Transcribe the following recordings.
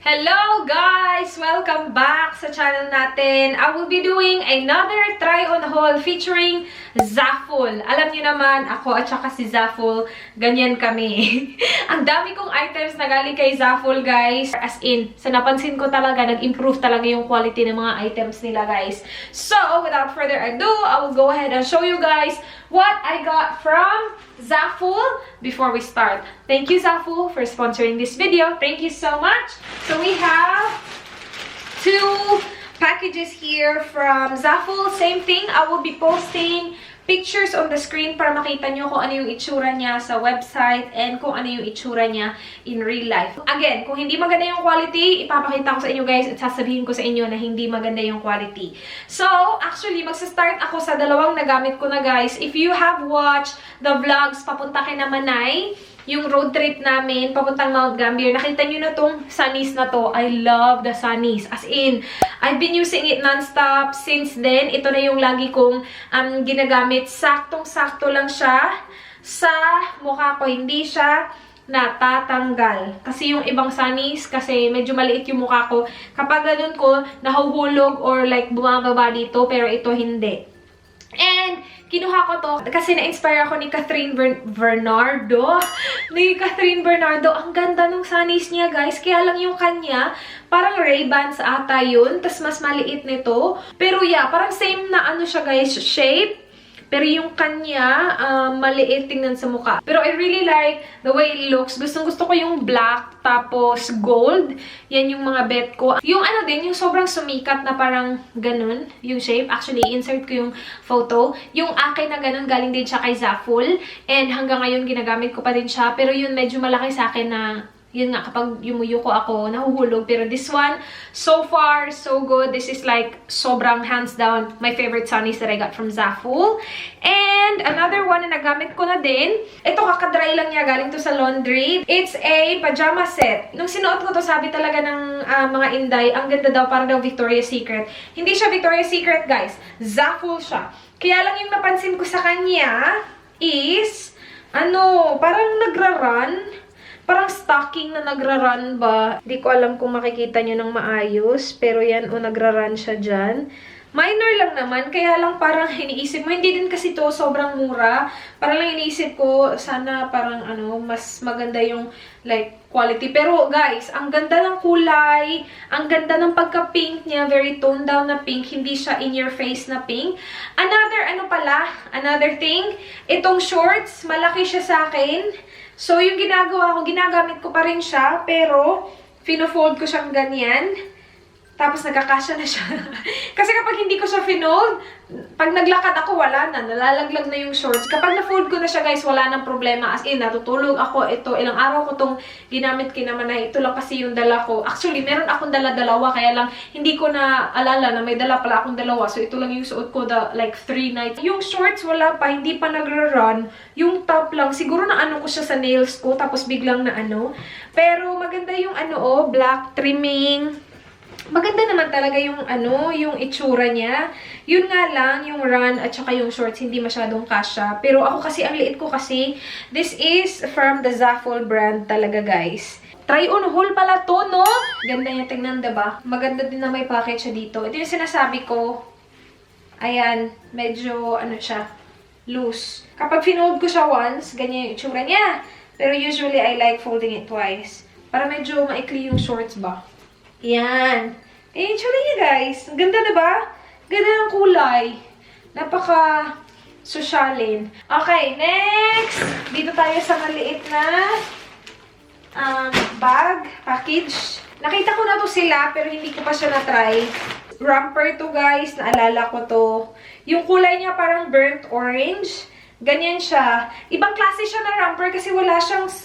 Hello guys! Welcome back sa channel natin. I will be doing another try-on haul featuring ZAFUL. Alam niyo naman, ako at saka si ZAFUL, ganyan kami. Ang dami kong items na galing kay ZAFUL, guys. As in, sa napansin ko talaga, nag-improve talaga yung quality ng mga items nila, guys. So, without further ado, I will go ahead and show you guys what I got from ZAFUL before we start. Thank you, ZAFUL, for sponsoring this video. Thank you so much. So we have two packages here from ZAFUL. Same thing, I will be posting pictures on the screen para makita nyo kung ano yung itsura niya sa website and kung ano yung itsura niya in real life. Again, kung hindi maganda yung quality, ipapakita ko sa inyo guys at sasabihin ko sa inyo na hindi maganda yung quality. So, actually, magsa-start ako sa dalawang nagamit ko na guys. If you have watched the vlogs papunta kay Manay, yung road trip namin, papuntang Mount Gambier, nakita nyo na tong sunnies na to. I love the sunnies. As in, I've been using it non-stop since then. Ito na yung lagi kong ginagamit. Saktong-sakto lang siya sa mukha ko. Hindi siya natatanggal. Kasi yung ibang sunnies, kasi medyo maliit yung mukha ko. Kapag ganun ko, nahuhulog or like bumababa dito, pero ito hindi. And, kinuha ko to kasi na-inspire ako ni Catherine Bernardo. Ni Catherine Bernardo, ang ganda ng sunnies niya, guys. Kaya lang yung kanya, parang Ray-Bans ata yun. Tas mas maliit nito. Pero yeah, parang same na ano siya, guys, shape. Pero yung kanya, maliit tingnan sa mukha. Pero I really like the way it looks. Gustong-gusto ko yung black, tapos gold. Yan yung mga bet ko. Yung ano din, yung sobrang sumikat na parang ganun, yung shape. Actually, insert ko yung photo. Yung akin na ganun, galing din siya kay ZAFUL. And hanggang ngayon, ginagamit ko pa din siya. Pero yun, medyo malaki sa akin na yun nga, kapag yumuyuko ako, nahuhulog. Pero this one, so far, so good. This is like, sobrang hands down, my favorite sunnies that I got from ZAFUL. And another one na nagamit ko na din. Ito, kakadry lang niya. Galing to sa laundry. It's a pajama set. Nung sinuot ko to, sabi talaga ng mga inday, ang ganda daw, parang daw Victoria's Secret. Hindi siya Victoria's Secret, guys. ZAFUL siya. Kaya lang yung napansin ko sa kanya is, ano, parang nagra-run. Parang stocking na nagra-run ba? Hindi ko alam kung makikita nyo ng maayos. Pero yan, o nagra-run siya dyan. Minor lang naman. Kaya lang parang iniisip mo. Hindi din kasi to sobrang mura. Parang lang iniisip ko, sana parang ano, mas maganda yung like quality. Pero guys, ang ganda ng kulay. Ang ganda ng pagka-pink niya. Very toned down na pink. Hindi siya in your face na pink. Another thing. Itong shorts, malaki siya sa akin. So, yung ginagawa ko, ginagamit ko pa rin siya, pero fino-fold ko siyang ganyan. Tapos, nagkakasya na siya. Kasi kapag hindi ko siya finold, pag naglakad ako, wala na. Nalalaglag na yung shorts. Kapag na-fold ko na siya, guys, wala nang problema. As in, natutulog ako. Ito, ilang araw ko itong ginamit kinamanay. Ito lang kasi yung dala ko. Actually, meron akong dala-dalawa. Kaya lang, hindi ko na alala na may dala pala akong dalawa. So, ito lang yung suot ko, like 3 nights. Yung shorts, wala pa. Hindi pa nagra-run. Yung top lang. Siguro na ano ko siya sa nails ko. Tapos, biglang na ano. Pero, maganda yung ano, black trimming. Maganda naman talaga yung ano, yung itsura niya. Yun nga lang, yung run at saka yung shorts, hindi masyadong kasya. Pero ako kasi, ang liit ko kasi, this is from the ZAFUL brand talaga, guys. Try on haul pala to, no? Ganda niya, tingnan, diba? Maganda din na may package siya dito. Ito yung sinasabi ko. Ayan, medyo, ano siya, loose. Kapag finold ko siya once, ganyan yung itsura niya. Pero usually, I like folding it twice. Para medyo maikli yung shorts ba? Yan. Eh, itsura niya, guys. Ang ganda, diba? Ganda ng kulay. Napaka-sosyalin. Okay, next. Dito tayo sa maliit na bag, package. Nakita ko na to sila, pero hindi ko pa siya na-try. Romper to, guys. Naalala ko to. Yung kulay niya parang burnt orange. Ganyan siya. Ibang klase siya na romper kasi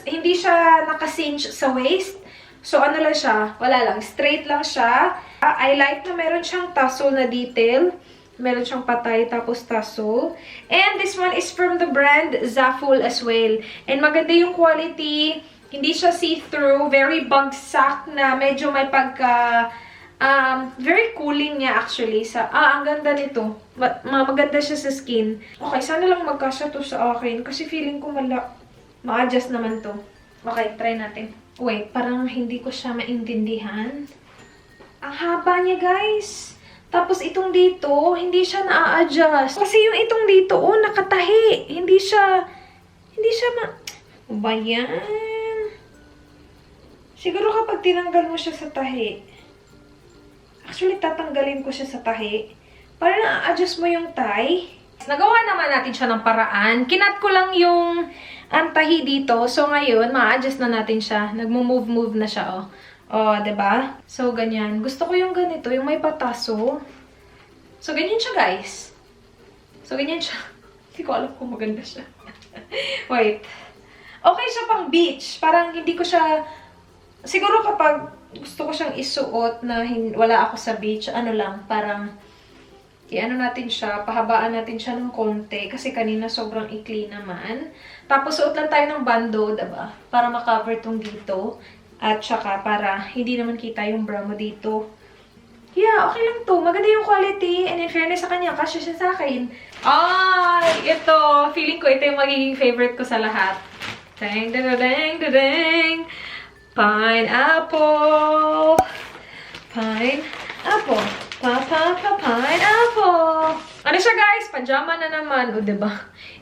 hindi siya nakacinch sa waist. So, ano lang siya? Wala lang. Straight lang siya. I like na meron siyang tassel na detail. Meron siyang patay tapos tassel. And this one is from the brand ZAFUL as well. And maganda yung quality. Hindi siya see-through. Very bagsak na medyo may pagka... very cooling niya actually. Ang ganda nito. Maganda siya sa skin. Okay, sana lang magkasya to sa akin. Kasi feeling ko ma-adjust naman to. Okay, try natin. Wait, parang hindi ko siya maintindihan. Ang haba niya, guys. Tapos itong dito, hindi siya na-adjust. Kasi yung itong dito, oh, nakatahi. Hindi siya ano ba yan? Siguro kapag tinanggal mo siya sa tahi. Actually, tatanggalin ko siya sa tahi. Para na-adjust mo yung tie. Nagawa naman natin siya ng paraan. Kinat ko lang yung tahi dito. So, ngayon, ma-adjust na natin siya. Nagmo-move-move na siya, oh. Oh, diba? So, ganyan. Gusto ko yung ganito, yung may pataso. So, ganyan siya, guys. So, ganyan siya. Hindi ko alam kung maganda siya. Wait. Okay siya pang beach. Parang hindi ko siya... Siguro kapag gusto ko siyang isuot na wala ako sa beach, ano lang, parang... I-ano natin siya, pahabaan natin siya ng konti. Kasi kanina sobrang ikli naman. Tapos, suot lang tayo ng bando, diba? Para makover tong dito. At saka para hindi naman kita yung bra mo dito. Yeah, okay lang to. Maganda yung quality. And in fairness sa kanya, kasya siya sa akin. Ay, ito. Feeling ko ito yung magiging favorite ko sa lahat. Dang, dang, dang, dang, dang. Pineapple. Pineapple. Pineapple. Ano siya, guys? Pajama na naman. O, diba?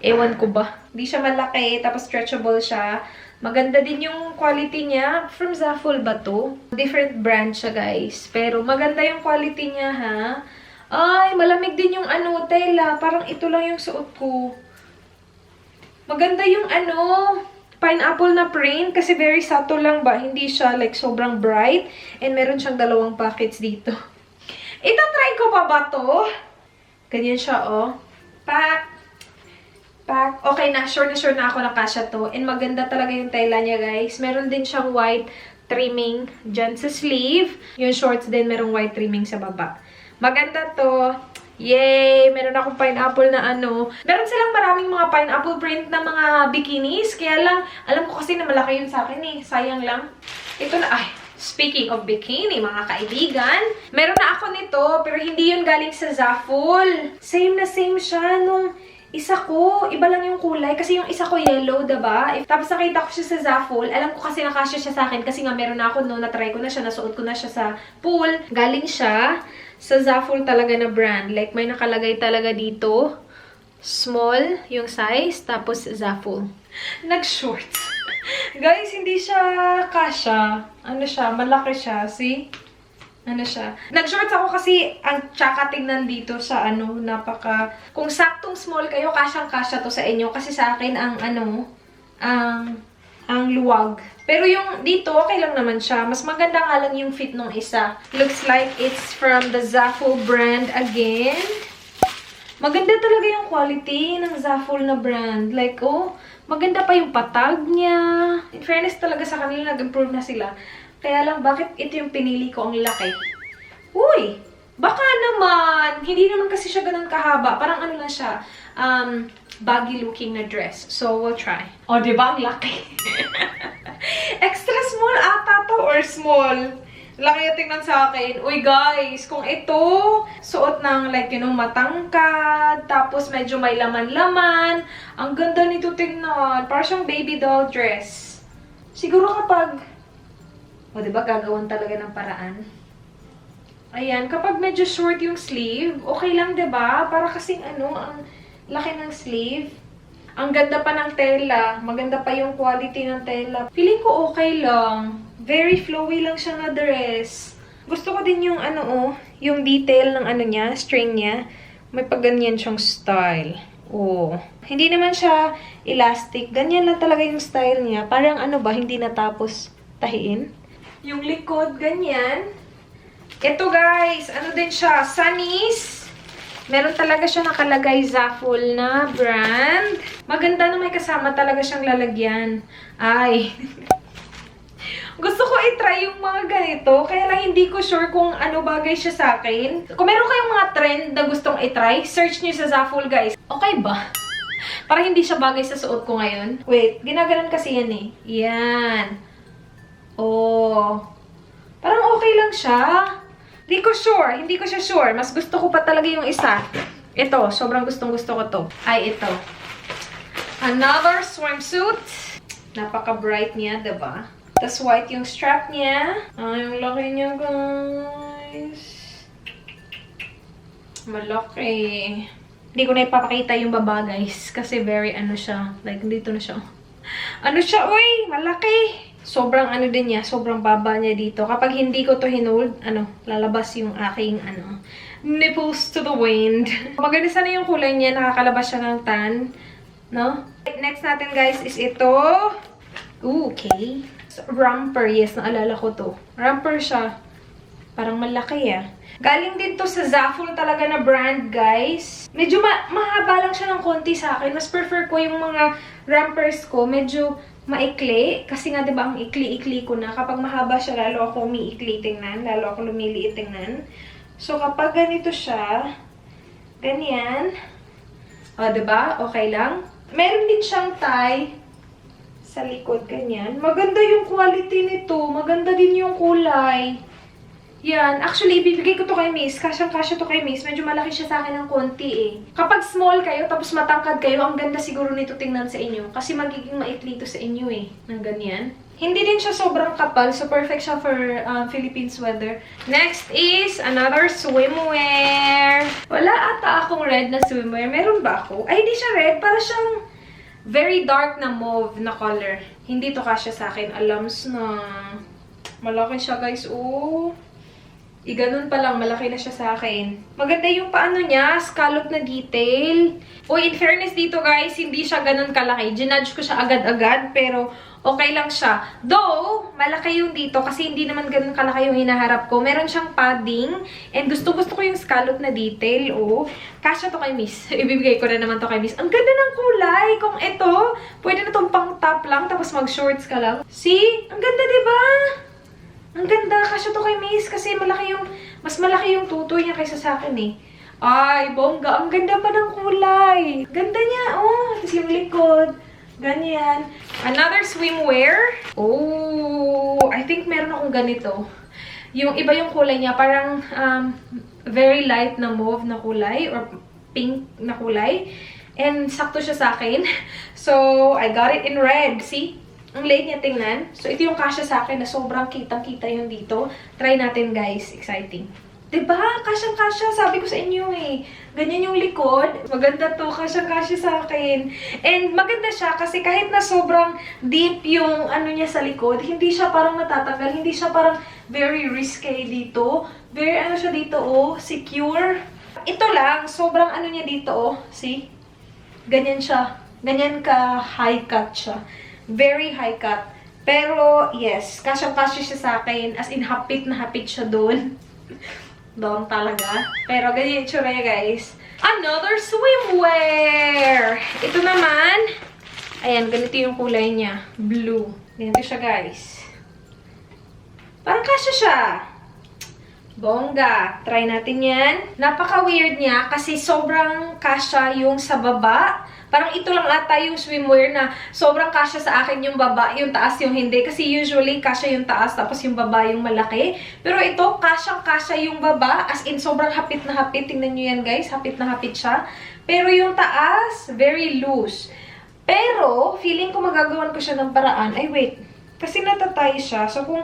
Ewan ko ba. Hindi siya malaki. Tapos stretchable siya. Maganda din yung quality niya. From ZAFUL ba to? Different brand siya, guys. Pero maganda yung quality niya, ha? Ay, malamig din yung tela. Parang ito lang yung suot ko. Maganda yung pineapple na print. Kasi very subtle lang ba? Hindi siya like sobrang bright. And meron siyang 2 pockets dito. Itatry ko pa ba to? Ganyan siya, oh. Pack. Okay na sure na ako na kasya to. And maganda talaga yung tela niya, guys. Meron din siyang white trimming dyan sa sleeve. Yung shorts din, merong white trimming sa baba. Maganda to. Yay! Meron akong pineapple na Meron silang maraming mga pineapple print na mga bikinis. Kaya lang, alam ko kasi na malaki yun sa akin eh. Sayang lang. Ito na, speaking of bikini, mga kaibigan, meron na ako nito, pero hindi yun galing sa ZAFUL. Same na same siya nung isa ko. Iba lang yung kulay. Kasi yung isa ko yellow, diba? Tapos nakita ko siya sa ZAFUL. Alam ko kasi nakasya siya sa akin. Kasi nga meron na ako na-try ko na siya. Nasuot ko na siya sa pool. Galing siya sa ZAFUL talaga na brand. Like, may nakalagay talaga dito. Small yung size. Tapos ZAFUL. Nag-shorts. Guys, hindi siya kasya. Ano siya? Malaki siya. See? Ano siya? Nag-shorts ako kasi ang tsaka tingnan dito sa napaka... Kung saktong small kayo, kasyang-kasya to sa inyo. Kasi sa akin, ang luwag. Pero yung dito, okay lang naman siya. Mas maganda nga lang yung fit nung isa. Looks like it's from the ZAFUL brand again. Maganda talaga yung quality ng ZAFUL na brand. Like, maganda pa yung patag niya. In fairness talaga sa kanila, nag-improve na sila. Kaya lang, bakit ito yung pinili ko ang laki? Uy! Baka naman! Hindi naman kasi siya ganun kahaba. Parang lang siya, baggy looking na dress. So, we'll try. O, diba? Ang laki. Extra small ata to or small? Laki yung tingnan sa akin. Uy, guys, kung ito, suot ng like, matangkad, tapos medyo may laman-laman, ang ganda nito tingnan. Parang siyang baby doll dress. Siguro kapag diba, gagawan talaga ng paraan. Ayan, kapag medyo short yung sleeve, okay lang, diba? Para kasing ang laki ng sleeve. Ang ganda pa ng tela. Maganda pa yung quality ng tela. Feeling ko okay lang. Very flowy lang siya na dress. Gusto ko din yung yung detail ng niya, string niya. May pagganyan siyang style. Hindi naman siya elastic. Ganyan lang talaga yung style niya. Parang hindi natapos tahiin. Yung likod, ganyan. Ito, guys, din siya? Sunnies. Meron talaga siya nakalagay ZAFUL na brand. Maganda na may kasama talaga siyang lalagyan. Ay. Gusto ko i-try yung mga ganito. Kaya lang hindi ko sure kung bagay siya sa akin. Kung meron kayong mga trend na gustong i-try, search nyo sa ZAFUL, guys. Okay ba? Para hindi siya bagay sa suot ko ngayon. Wait, ginaganon kasi yan eh. Yan. Parang okay lang siya. Hindi ko siya sure. Mas gusto ko pa talaga yung isa. Ito, sobrang gustong-gusto ko to. Ay, ito. Another swimsuit. Napaka-bright niya, diba? Tas white yung strap niya. Ay, yung laki niya, guys. Malaki. Hindi ko na ipapakita yung baba, guys. Kasi very ano siya. Like, dito na siya. Ano siya, uy! Malaki! Sobrang ano din niya. Sobrang baba niya dito. Kapag hindi ko to hinold, lalabas yung aking, nipples to the wind. Maganda sana yung kulay niya. Nakakalabas siya ng tan. No? Next natin, guys, is ito. Ooh, okay. Romper. Yes, naalala ko to. Romper siya. Parang malaki, ah. Galing din to sa ZAFUL talaga na brand, guys. Medyo mahaba lang siya ng konti sa akin. Mas prefer ko yung mga rompers ko. Medyo maikli. Kasi nga, diba, ang ikli-ikli ko na. Kapag mahaba siya, lalo ako umiikli tingnan. Lalo ako lumiliit tingnan. So, kapag ganito siya, ganyan. O, diba? Okay lang. Meron din siyang tie sa likod, ganyan. Maganda yung quality nito. Maganda din yung kulay. Yan. Actually, ibibigay ko to kay Miss. Kasyang-kasya to kay Miss. Medyo malaki siya sa akin ng konti eh. Kapag small kayo, tapos matangkad kayo, ang ganda siguro nito tingnan sa inyo. Kasi magiging maikli to sa inyo eh. Nang ganyan. Hindi din siya sobrang kapal. So, perfect siya for Philippines weather. Next is another swimwear. Wala ata akong red na swimwear. Meron ba ako? Ay, hindi siya red. Para siyang very dark na mauve na color. Hindi to kasya sa akin. Alams na. Malaki siya, guys. Oh. Ganun pa lang, malaki na siya sa akin. Maganda yung paano niya, scallop na detail. Uy, in fairness dito guys, hindi siya ganun kalaki. Ginudge ko siya agad-agad, pero okay lang siya. Though, malaki yung dito kasi hindi naman ganun kalaki yung hinaharap ko. Meron siyang padding, and gusto-gusto ko yung scallop na detail. Oh, kasya to kay Miss. Ibibigay ko na naman to kay Miss. Ang ganda ng kulay. Kung ito, pwede na tong pang top lang, tapos mag-shorts ka lang. See? Ang ganda, diba? Ang ganda. Kasya to kay Miss kasi mas malaki yung tutoy niya kaysa sa akin eh. Ay, bongga. Ang ganda pa ng kulay. Ganda niya. Oh, tapos yung likod. Ganyan. Another swimwear. Oh, I think meron akong ganito. Yung iba yung kulay niya. Parang very light na mauve na kulay or pink na kulay. And sakto siya sa akin. So, I got it in red. See? Ang light niya tingnan. So, ito yung kasya sa akin na sobrang kitang-kita yung dito. Try natin, guys. Exciting. Diba? Kasyang-kasya. Sabi ko sa inyo eh. Ganyan yung likod. Maganda to. Kasyang-kasya sa akin. And maganda siya kasi kahit na sobrang deep yung ano niya sa likod, hindi siya parang natatanggal. Hindi siya parang very risque dito. Very ano siya dito, oh. Secure. Ito lang. Sobrang ano niya dito, oh. See? Ganyan siya. Ganyan ka high cut siya. Very high cut. Pero, yes, kasyang-kasya siya sa akin. As in, hapit na hapit siya doon. Doon talaga. Pero, ganyan yung tsura niya, guys. Another swimwear! Ito naman, ayan, ganito yung kulay niya. Blue. Ganito siya, guys. Parang kasya siya. Bongga. Try natin yan. Napaka-weird niya kasi sobrang kasya yung sa baba. Parang ito lang ata yung swimwear na sobrang kasya sa akin yung baba, yung taas yung hindi. Kasi usually kasya yung taas tapos yung baba yung malaki. Pero ito, kasyang-kasya yung baba. As in, sobrang hapit na hapit. Tingnan nyo yan guys, hapit na hapit siya. Pero yung taas, very loose. Pero, feeling ko magagawan ko siya ng paraan. Ay, wait. Kasi natatay siya. So, kung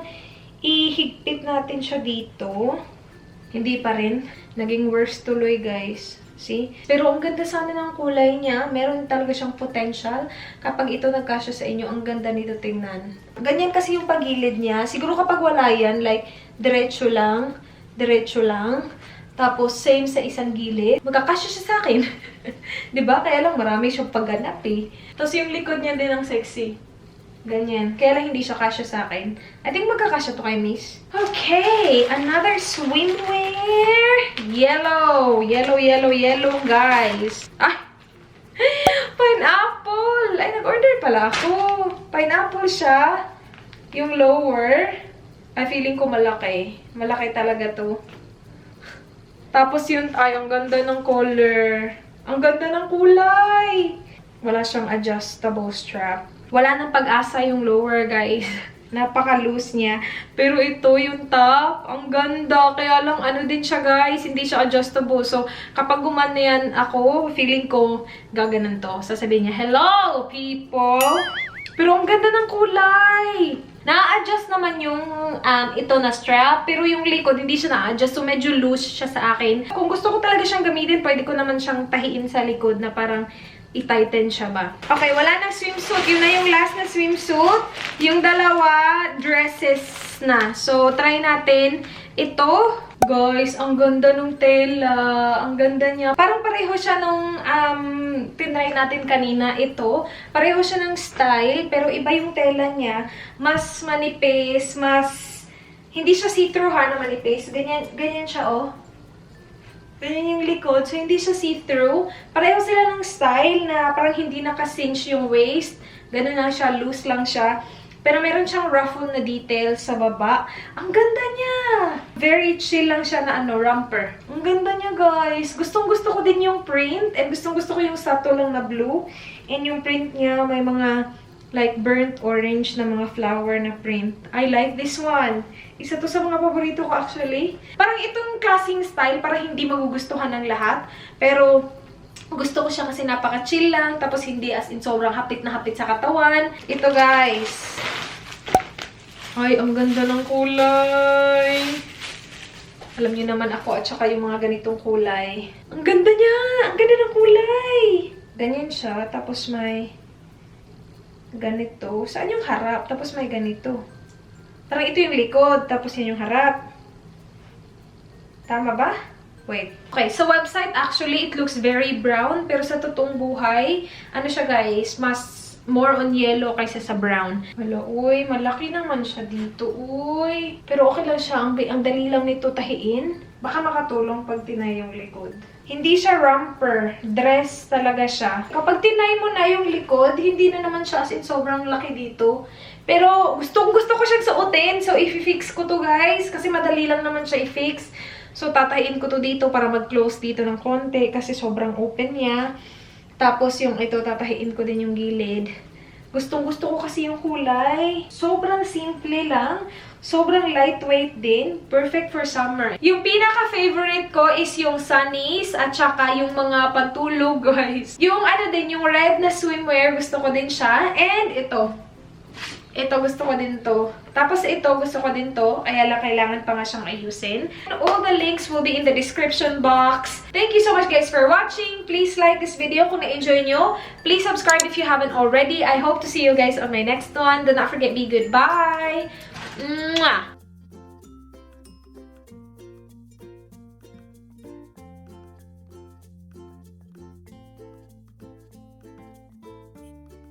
ihigpit natin siya dito, hindi pa rin. Naging worse tuloy guys. See? Pero ang ganda sana ng kulay niya. Meron talaga siyang potential. Kapag ito nagkasya sa inyo, ang ganda nito tingnan. Ganyan kasi yung pagilid niya. Siguro kapag wala yan, like, diretso lang. Diretso lang. Tapos, same sa isang gilid. Magkakasya siya sa akin. Diba? Kaya lang marami siyang pagganap eh. Tapos yung likod niya din ang sexy. Ganyan. Kaya lang hindi siya kasya sa akin. I think magkakasya to kay Miss. Okay! Another swimwear! Yellow! Yellow, yellow, yellow, guys. Ah! Pineapple! Ay, nag-order pala ako. Pineapple siya. Yung lower. Ay, feeling ko malaki. Malaki talaga to. Tapos yun, ay, ang ganda ng color. Ang ganda ng kulay! Wala siyang adjustable strap. Wala nang pag-asa yung lower, guys. Napaka-loose niya. Pero ito, yung top, ang ganda. Kaya lang, ano din siya, guys. Hindi siya adjustable. So, kapag gumana yan ako, feeling ko, gaganan to. Sasabihin niya, hello, people! Pero ang ganda ng kulay! Na-adjust naman yung ito na strap, pero yung likod hindi siya na-adjust, so medyo loose siya sa akin. Kung gusto ko talaga siyang gamitin, pwede ko naman siyang tahiin sa likod na parang i-tighten siya ba. Okay, wala nang swimsuit. Yun na yung last na swimsuit. Yung dalawa, dresses na. So, try natin ito. Guys, ang ganda nung tela. Ang ganda niya. Parang pareho siya nung tinry natin kanina. Ito, pareho siya ng style, pero iba yung tela niya. Mas manipis, hindi siya see-through ha na manipis. Ganyan siya, oh. Ganyan yung likod. So, hindi siya see-through. Pareho sila ng style na parang hindi naka-cinch yung waist. Ganun lang siya. Loose lang siya. Pero meron siyang ruffle na detail sa baba. Ang ganda niya! Very chill lang siya na romper. Ang ganda niya, guys. Gustong-gusto ko din yung print. And gustong-gusto ko yung subtle lang na blue. And yung print niya, may mga like burnt orange na mga flower na print. I like this one. Isa to sa mga paborito ko actually. Parang itong klaseng style para hindi magugustuhan ng lahat. Pero gusto ko siya kasi napaka-chill lang. Tapos hindi as in sobrang hapit na hapit sa katawan. Ito guys. Ay, ang ganda ng kulay. Alam niyo naman ako at saka yung mga ganitong kulay. Ang ganda niya! Ang ganda ng kulay! Ganyan siya. Tapos may ganito. Saan yung harap? Tapos may ganito. Parang ito yung likod. Tapos yan yung harap. Tama ba? Wait. Okay, sa website, actually, it looks very brown. Pero sa totoong buhay, ano siya guys, more on yellow kaysa sa brown. Wala, uy, malaki naman siya dito, uy. Pero okay lang siya. Ang dali lang nito tahiin. Baka makatulong pag tinay yung likod. Hindi siya romper. Dress talaga siya. Kapag tinay mo na yung likod, hindi na naman siya as in sobrang laki dito. Pero gusto ko siyang suotin. So, i-fix ko to guys. Kasi madali lang naman siya i-fix. So, tatahiin ko to dito para mag-close dito ng konti. Kasi sobrang open niya. Tapos, yung ito, tatahiin ko din yung gilid. Gustong-gusto ko kasi yung kulay. Sobrang simple lang. Sobrang lightweight din. Perfect for summer. Yung pinaka-favorite ko is yung sunnies at saka yung mga pantulog, guys. Yung ano din, yung red na swimwear, gusto ko din siya. And ito. Ito, gusto ko din to. Tapos ito, gusto ko din to. Kaya lang, kailangan pa nga siyang ayusin. All the links will be in the description box. Thank you so much guys for watching. Please like this video kung na-enjoy nyo. Please subscribe if you haven't already. I hope to see you guys on my next one. Do not forget, be good. Bye! Mwah!